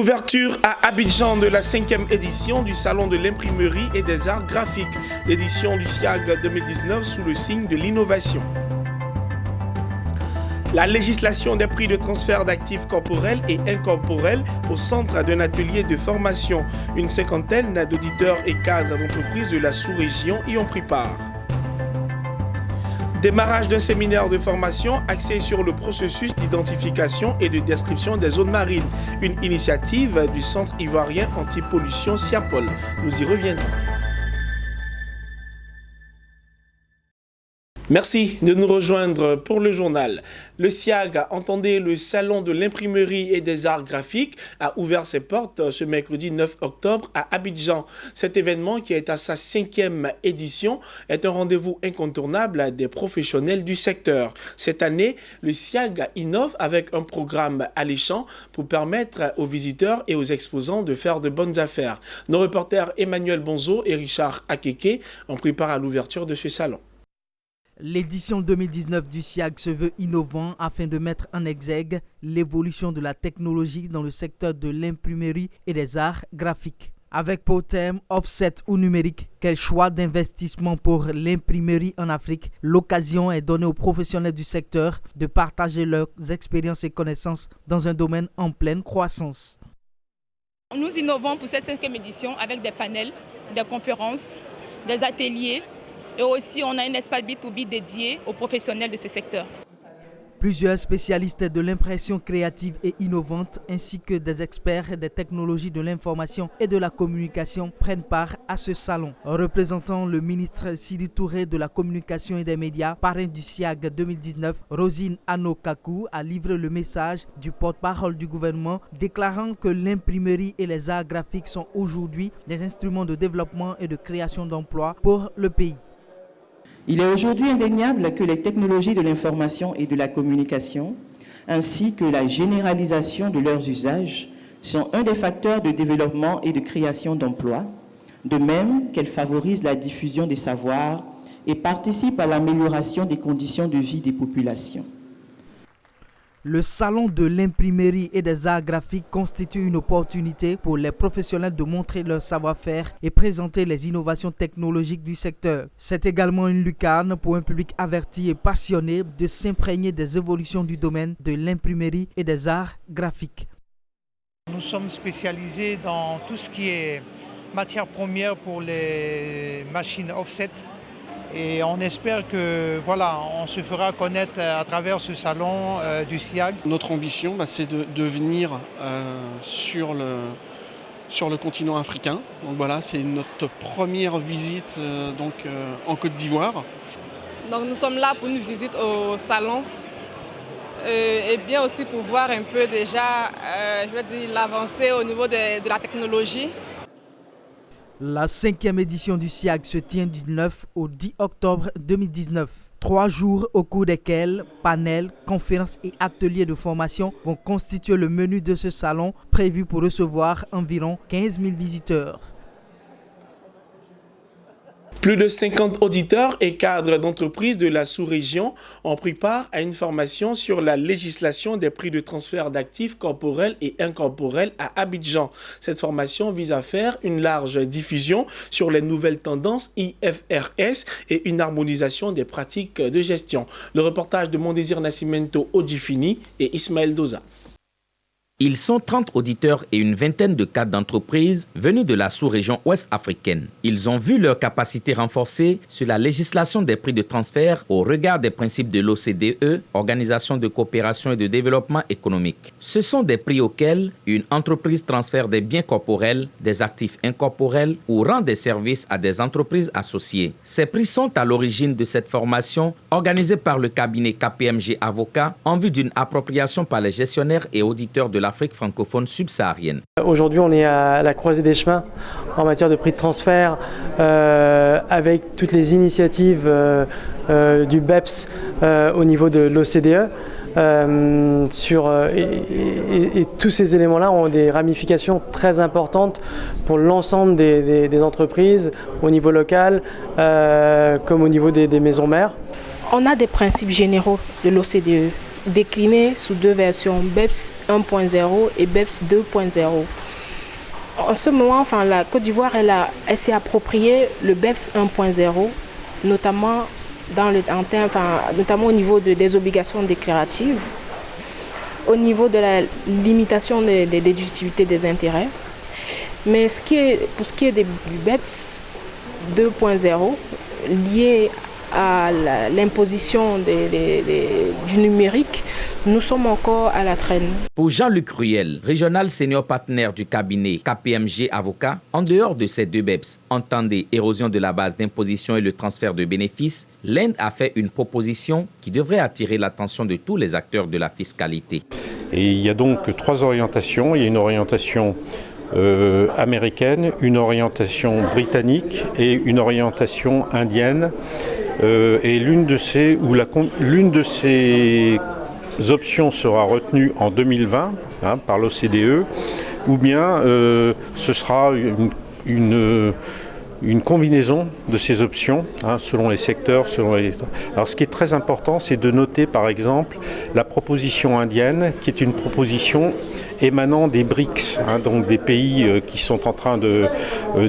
Ouverture à Abidjan de la 5e édition du Salon de l'imprimerie et des arts graphiques, l'édition du SIAG 2019 sous le signe de l'innovation. La législation des prix de transfert d'actifs corporels et incorporels au centre d'un atelier de formation. Une cinquantaine d'auditeurs et cadres d'entreprises de la sous-région y ont pris part. Démarrage d'un séminaire de formation axé sur le processus d'identification et de description des zones marines. Une initiative du Centre ivoirien anti-pollution SIAPOL. Nous y reviendrons. Merci de nous rejoindre pour le journal. Le SIAG, entendez, le Salon de l'imprimerie et des arts graphiques, a ouvert ses portes ce mercredi 9 octobre à Abidjan. Cet événement, qui est à sa 5e édition, est un rendez-vous incontournable des professionnels du secteur. Cette année, le SIAG innove avec un programme alléchant pour permettre aux visiteurs et aux exposants de faire de bonnes affaires. Nos reporters Emmanuel Bonzo et Richard Akeke ont pris part à l'ouverture de ce salon. L'édition 2019 du SIAG se veut innovant afin de mettre en exergue l'évolution de la technologie dans le secteur de l'imprimerie et des arts graphiques. Avec pour thème offset ou numérique, quel choix d'investissement pour l'imprimerie en Afrique, l'occasion est donnée aux professionnels du secteur de partager leurs expériences et connaissances dans un domaine en pleine croissance. Nous innovons pour cette 5e édition avec des panels, des conférences, des ateliers. Et aussi, on a un espace B2B dédié aux professionnels de ce secteur. Plusieurs spécialistes de l'impression créative et innovante, ainsi que des experts des technologies de l'information et de la communication prennent part à ce salon. Représentant le ministre Sidi Touré de la communication et des médias, parrain du SIAG 2019, Rosine Anokakou a livré le message du porte-parole du gouvernement, déclarant que l'imprimerie et les arts graphiques sont aujourd'hui des instruments de développement et de création d'emplois pour le pays. Il est aujourd'hui indéniable que les technologies de l'information et de la communication, ainsi que la généralisation de leurs usages, sont un des facteurs de développement et de création d'emplois, de même qu'elles favorisent la diffusion des savoirs et participent à l'amélioration des conditions de vie des populations. Le salon de l'imprimerie et des arts graphiques constitue une opportunité pour les professionnels de montrer leur savoir-faire et présenter les innovations technologiques du secteur. C'est également une lucarne pour un public averti et passionné de s'imprégner des évolutions du domaine de l'imprimerie et des arts graphiques. Nous sommes spécialisés dans tout ce qui est matière première pour les machines offset. Et on espère que voilà, on se fera connaître à travers ce salon du SIAG. Notre ambition, c'est de venir sur le continent africain. Donc voilà, c'est notre première visite en Côte d'Ivoire. Donc nous sommes là pour une visite au salon et bien aussi pour voir un peu déjà l'avancée au niveau de la technologie. La 5e édition du SIAG se tient du 9 au 10 octobre 2019. 3 jours au cours desquels panels, conférences et ateliers de formation vont constituer le menu de ce salon prévu pour recevoir environ 15 000 visiteurs. Plus de 50 auditeurs et cadres d'entreprises de la sous-région ont pris part à une formation sur la législation des prix de transfert d'actifs corporels et incorporels à Abidjan. Cette formation vise à faire une large diffusion sur les nouvelles tendances IFRS et une harmonisation des pratiques de gestion. Le reportage de Mondésir Nascimento Odjifini et Ismaël Doza. Ils sont 30 auditeurs et une vingtaine de cadres d'entreprises venus de la sous-région ouest africaine. Ils ont vu leur capacité renforcée sur la législation des prix de transfert au regard des principes de l'OCDE, Organisation de coopération et de développement économique. Ce sont des prix auxquels une entreprise transfère des biens corporels, des actifs incorporels ou rend des services à des entreprises associées. Ces prix sont à l'origine de cette formation organisée par le cabinet KPMG Avocats en vue d'une appropriation par les gestionnaires et auditeurs de l'Afrique francophone subsaharienne. Aujourd'hui, on est à la croisée des chemins en matière de prix de transfert avec toutes les initiatives du BEPS au niveau de l'OCDE. Et tous ces éléments-là ont des ramifications très importantes pour l'ensemble des entreprises au niveau local comme au niveau des maisons mères. On a des principes généraux de l'OCDE décliné sous deux versions, BEPS 1.0 et BEPS 2.0. En ce moment, la Côte d'Ivoire elle s'est approprié le BEPS 1.0, notamment, notamment au niveau des obligations déclaratives, au niveau de la limitation des déductibilités des intérêts. Mais pour ce qui est du BEPS 2.0, lié à l'imposition du numérique, nous sommes encore à la traîne. Pour Jean-Luc Ruel, régional senior partenaire du cabinet KPMG Avocat, en dehors de ces deux BEPS, entendez érosion de la base d'imposition et le transfert de bénéfices, l'Inde a fait une proposition qui devrait attirer l'attention de tous les acteurs de la fiscalité. Et il y a donc trois orientations. Il y a une orientation américaine, une orientation britannique et une orientation indienne. Et l'une de ces options sera retenue en 2020 par l'OCDE, ou bien ce sera une combinaison de ces options selon les secteurs. Alors ce qui est très important, c'est de noter par exemple la proposition indienne, qui est une proposition émanant des BRICS, donc des pays qui sont en train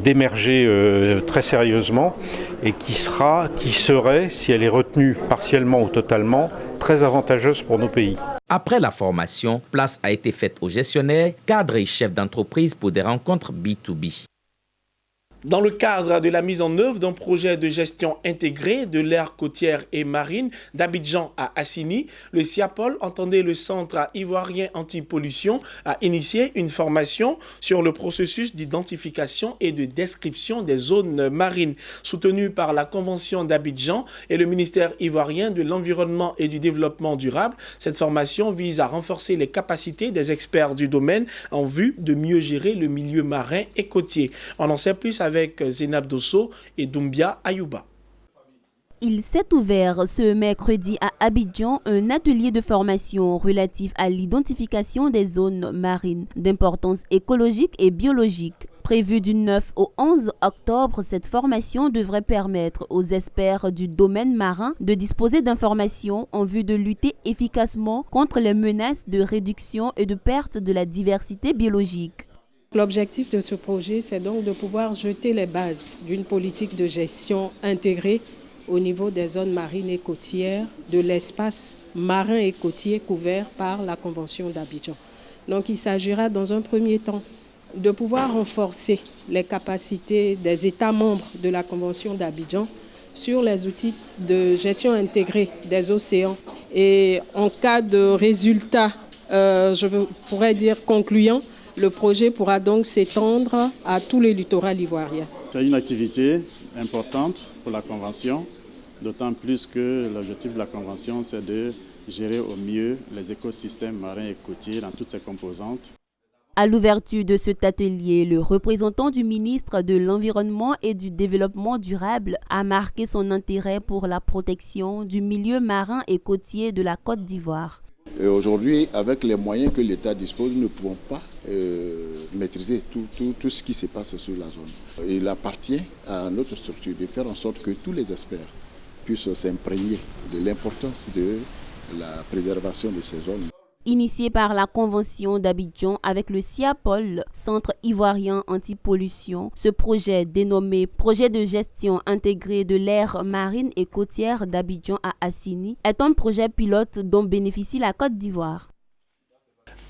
d'émerger très sérieusement et qui serait, si elle est retenue partiellement ou totalement, très avantageuse pour nos pays. Après la formation, place a été faite aux gestionnaires, cadres et chefs d'entreprise pour des rencontres B2B. Dans le cadre de la mise en œuvre d'un projet de gestion intégrée de l'aire côtière et marine d'Abidjan à Assini, le CIAPOL, entendez le Centre ivoirien anti-pollution, a initié une formation sur le processus d'identification et de description des zones marines. Soutenue par la Convention d'Abidjan et le ministère ivoirien de l'Environnement et du Développement durable, cette formation vise à renforcer les capacités des experts du domaine en vue de mieux gérer le milieu marin et côtier. On en sait plus avec Zénab Dosso et Doumbia Ayouba. Il s'est ouvert ce mercredi à Abidjan un atelier de formation relatif à l'identification des zones marines d'importance écologique et biologique. Prévue du 9 au 11 octobre, cette formation devrait permettre aux experts du domaine marin de disposer d'informations en vue de lutter efficacement contre les menaces de réduction et de perte de la diversité biologique. L'objectif de ce projet, c'est donc de pouvoir jeter les bases d'une politique de gestion intégrée au niveau des zones marines et côtières, de l'espace marin et côtier couvert par la Convention d'Abidjan. Donc il s'agira dans un premier temps de pouvoir renforcer les capacités des États membres de la Convention d'Abidjan sur les outils de gestion intégrée des océans. Et en cas de résultat, je pourrais dire concluant, le projet pourra donc s'étendre à tous les littoraux ivoiriens. C'est une activité importante pour la Convention, d'autant plus que l'objectif de la Convention, c'est de gérer au mieux les écosystèmes marins et côtiers dans toutes ses composantes. À l'ouverture de cet atelier, le représentant du ministre de l'Environnement et du Développement durable a marqué son intérêt pour la protection du milieu marin et côtier de la Côte d'Ivoire. Aujourd'hui, avec les moyens que l'État dispose, nous ne pouvons pas maîtriser tout ce qui se passe sur la zone. Il appartient à notre structure de faire en sorte que tous les experts puissent s'imprégner de l'importance de la préservation de ces zones. Initié par la Convention d'Abidjan avec le CIAPOL, Centre ivoirien anti-pollution, ce projet dénommé Projet de gestion intégrée de l'aire marine et côtière d'Abidjan à Assini est un projet pilote dont bénéficie la Côte d'Ivoire.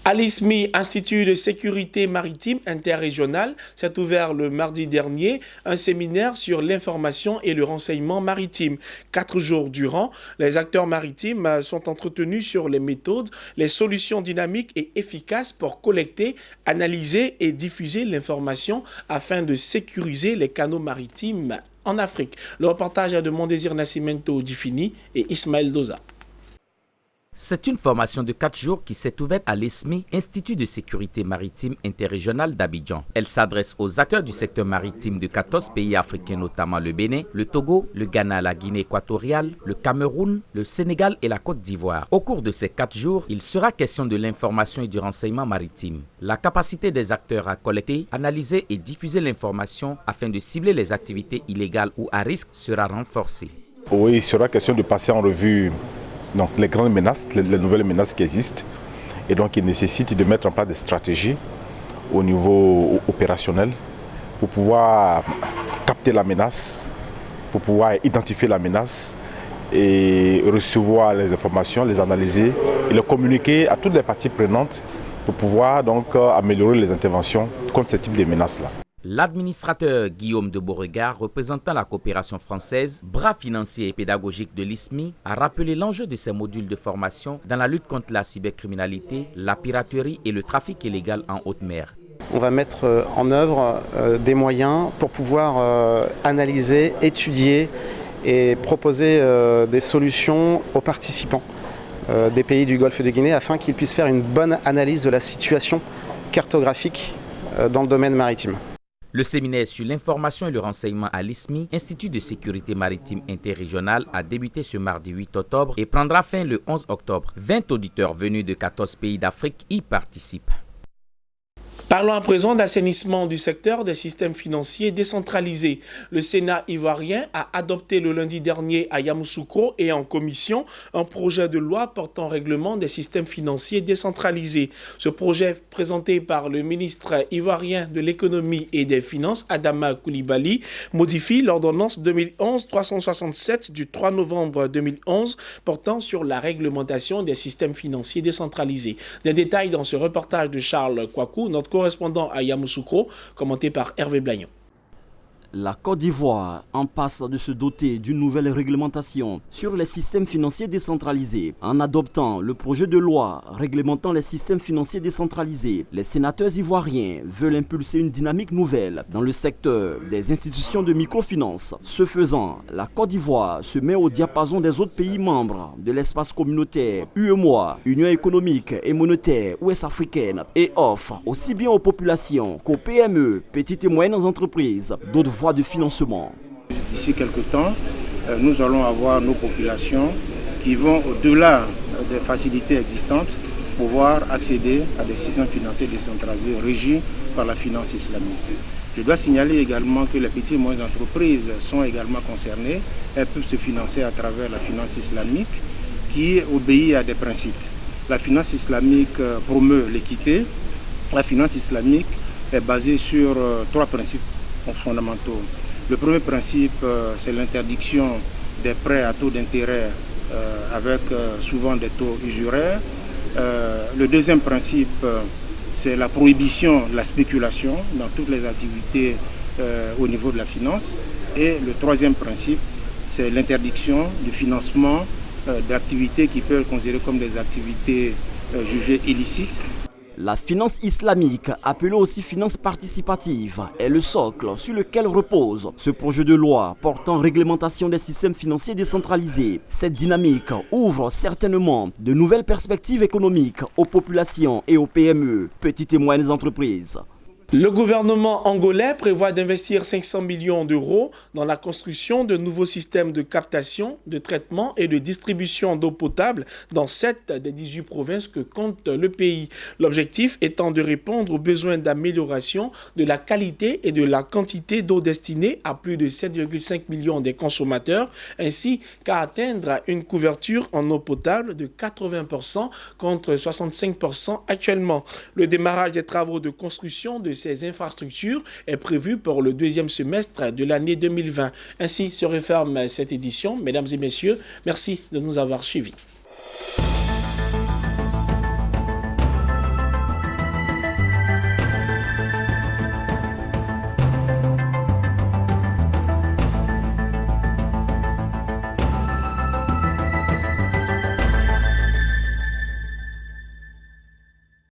À l'ISMI, Institut de sécurité maritime interrégional, s'est ouvert le mardi dernier un séminaire sur l'information et le renseignement maritime. 4 jours durant, les acteurs maritimes sont entretenus sur les méthodes, les solutions dynamiques et efficaces pour collecter, analyser et diffuser l'information afin de sécuriser les canaux maritimes en Afrique. Le reportage est de Mondésir Nascimento Difini et Ismaël Doza. C'est une formation de 4 jours qui s'est ouverte à l'ISMI, Institut de sécurité maritime interrégional d'Abidjan. Elle s'adresse aux acteurs du secteur maritime de 14 pays africains, notamment le Bénin, le Togo, le Ghana, la Guinée équatoriale, le Cameroun, le Sénégal et la Côte d'Ivoire. Au cours de ces 4 jours, il sera question de l'information et du renseignement maritime. La capacité des acteurs à collecter, analyser et diffuser l'information afin de cibler les activités illégales ou à risque sera renforcée. Oui, il sera question de passer en revue donc les grandes menaces, les nouvelles menaces qui existent. Et donc il nécessite de mettre en place des stratégies au niveau opérationnel pour pouvoir capter la menace, pour pouvoir identifier la menace et recevoir les informations, les analyser et les communiquer à toutes les parties prenantes pour pouvoir donc améliorer les interventions contre ce type de menaces-là. L'administrateur Guillaume de Beauregard, représentant la coopération française, bras financier et pédagogique de l'ISMI, a rappelé l'enjeu de ces modules de formation dans la lutte contre la cybercriminalité, la piraterie et le trafic illégal en haute mer. On va mettre en œuvre des moyens pour pouvoir analyser, étudier et proposer des solutions aux participants des pays du Golfe de Guinée afin qu'ils puissent faire une bonne analyse de la situation cartographique dans le domaine maritime. Le séminaire sur l'information et le renseignement à l'ISMI, Institut de sécurité maritime interrégional, a débuté ce mardi 8 octobre et prendra fin le 11 octobre. 20 auditeurs venus de 14 pays d'Afrique y participent. Parlons à présent d'assainissement du secteur des systèmes financiers décentralisés. Le Sénat ivoirien a adopté le lundi dernier à Yamoussoukro et en commission un projet de loi portant règlement des systèmes financiers décentralisés. Ce projet, présenté par le ministre ivoirien de l'économie et des finances, Adama Coulibaly, modifie l'ordonnance 2011-367 du 3 novembre 2011 portant sur la réglementation des systèmes financiers décentralisés. Des détails dans ce reportage de Charles Kouakou, notre correspondant à Yamoussoukro, commenté par Hervé Blagnon. La Côte d'Ivoire en passe de se doter d'une nouvelle réglementation sur les systèmes financiers décentralisés. En adoptant le projet de loi réglementant les systèmes financiers décentralisés, les sénateurs ivoiriens veulent impulser une dynamique nouvelle dans le secteur des institutions de microfinance. Ce faisant, la Côte d'Ivoire se met au diapason des autres pays membres de l'espace communautaire UEMOA, Union économique et monétaire ouest-africaine, et offre aussi bien aux populations qu'aux PME, petites et moyennes entreprises, d'autres voies de financement. D'ici quelques temps, nous allons avoir nos populations qui vont au-delà des facilités existantes pouvoir accéder à des systèmes financiers décentralisés régis par la finance islamique. Je dois signaler également que les petites et moyennes entreprises sont également concernées. Elles peuvent se financer à travers la finance islamique qui obéit à des principes. La finance islamique promeut l'équité. La finance islamique est basée sur trois principes fondamentaux. Le premier principe, c'est l'interdiction des prêts à taux d'intérêt avec souvent des taux usuraires. Le deuxième principe, c'est la prohibition de la spéculation dans toutes les activités au niveau de la finance. Et le troisième principe, c'est l'interdiction du financement d'activités qui peuvent être considérées comme des activités jugées illicites. La finance islamique, appelée aussi finance participative, est le socle sur lequel repose ce projet de loi portant réglementation des systèmes financiers décentralisés. Cette dynamique ouvre certainement de nouvelles perspectives économiques aux populations et aux PME, petites et moyennes entreprises. Le gouvernement angolais prévoit d'investir 500 millions d'euros dans la construction de nouveaux systèmes de captation, de traitement et de distribution d'eau potable dans 7 des 18 provinces que compte le pays. L'objectif étant de répondre aux besoins d'amélioration de la qualité et de la quantité d'eau destinée à plus de 7,5 millions des consommateurs, ainsi qu'à atteindre une couverture en eau potable de 80% contre 65% actuellement. Le démarrage des travaux de construction de ces infrastructures est prévu pour le deuxième semestre de l'année 2020. Ainsi se referme cette édition. Mesdames et messieurs, merci de nous avoir suivis.